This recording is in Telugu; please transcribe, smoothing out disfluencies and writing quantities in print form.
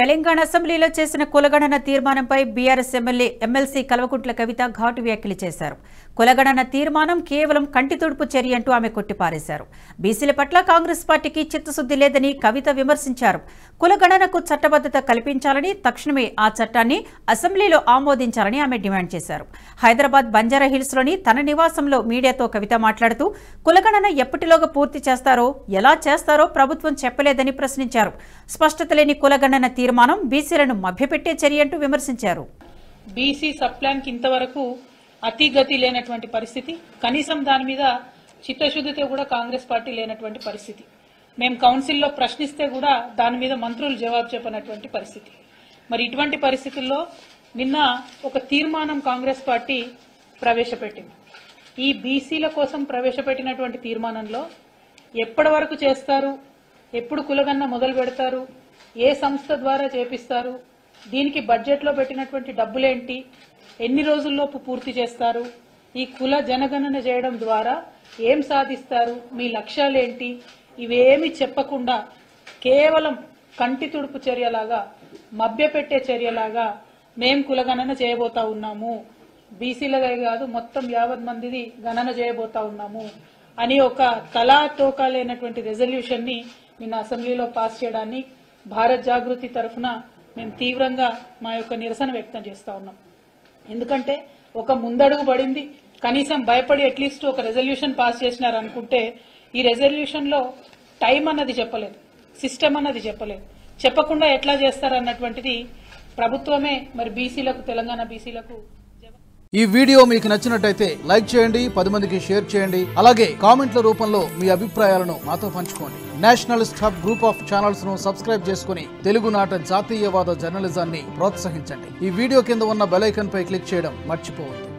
తెలంగాణ అసెంబ్లీలో చేసిన కులగణన తీర్మానంపై బీఆర్ఎస్ ఎమ్మెల్సీ కల్వకుంట్ల కవిత ఘాటు వ్యాఖ్యలు చేశారు. కులగణన తీర్మానం కేవలం కంటితుడుపు చర్య అంటూ ఆమె కొట్టిపారేశారు. బీసీల పట్ల కాంగ్రెస్ పార్టీకి చిత్తశుద్ధి లేదని కవిత విమర్శించారు. కులగణనకు చట్టబద్ధత కల్పించాలని, తక్షణమే ఆ చట్టాన్ని అసెంబ్లీలో ఆమోదించాలని ఆమె డిమాండ్ చేశారు. హైదరాబాద్ బంజారాహిల్స్లోని తన నివాసంలో మీడియాతో కవిత మాట్లాడుతూ కులగణన ఎప్పటిలోగా పూర్తి చేస్తారో, ఎలా చేస్తారో ప్రభుత్వం చెప్పలేదని ప్రశ్నించారు. స్పష్టత లేని కులగణన తీర్మానం బీసీలను మభ్యపెట్టే చర్య అంటూ విమర్శించారు. బీసీ సబ్ ప్లాన్ కి ఇంతవరకు అతిగతి లేనటువంటి పరిస్థితి, కనీసం దాని మీద చిత్తశుద్ధితో కూడా కాంగ్రెస్ పార్టీ లేనటువంటి పరిస్థితి. మేము కౌన్సిల్లో ప్రశ్నిస్తే కూడా దాని మీద మంత్రులు జవాబు చెప్పనటువంటి పరిస్థితి. మరి ఇటువంటి పరిస్థితుల్లో నిన్న ఒక తీర్మానం కాంగ్రెస్ పార్టీ ప్రవేశపెట్టింది. ఈ బీసీల కోసం ప్రవేశపెట్టినటువంటి తీర్మానంలో ఎప్పటి వరకు చేస్తారు, ఎప్పుడు కులగణన మొదలు పెడతారు, ఏ సంస్థ ద్వారా చేపిస్తారు, దీనికి బడ్జెట్లో పెట్టినటువంటి డబ్బులేంటి, ఎన్ని రోజుల్లోపు పూర్తి చేస్తారు, ఈ కుల జనగణన చేయడం ద్వారా ఏం సాధిస్తారు, మీ లక్ష్యాలేంటి, ఇవేమి చెప్పకుండా కేవలం కంటి తుడుపు చర్యలాగా, మభ్యపెట్టే చర్యలాగా మేం కులగణన చేయబోతా ఉన్నాము, బీసీలదే కాదు మొత్తం 50 మందిది గణన చేయబోతా ఉన్నాము అని ఒక తలా తోకా లేనటువంటి రెజల్యూషన్ ని నిన్న అసెంబ్లీలో పాస్ చేయడాన్ని భారత్ జాగృతి తరఫున మేము తీవ్రంగా మా యొక్క నిరసన వ్యక్తం చేస్తా ఉన్నాం. ఎందుకంటే ఒక ముందడుగు పడింది, కనీసం భయపడి అట్లీస్ట్ ఒక రెజల్యూషన్ పాస్ చేసినారు అనుకుంటే, ఈ రెజల్యూషన్ లో టైం అన్నది చెప్పలేదు, సిస్టమ్ అన్నది చెప్పలేదు. చెప్పకుండా ఎట్లా చేస్తారన్నటువంటిది ప్రభుత్వమే మరి బీసీలకు, తెలంగాణ బీసీలకు. ఈ వీడియో మీకు నచ్చినట్టయితే లైక్ చేయండి, 10 మందికి షేర్ చేయండి. అలాగే కామెంట్ల రూపంలో మీ అభిప్రాయాలను మాతో పంచుకోండి. Nationalist hub group of channels ను సబ్స్క్రైబ్ చేసుకుని తెలుగునాట జాతీయవాద జర్నలిజాన్ని ప్రోత్సహించండి. ఈ వీడియో కింద ఉన్న బెల్ ఐకాన్ పై క్లిక్ చేయడం మర్చిపోవద్దు.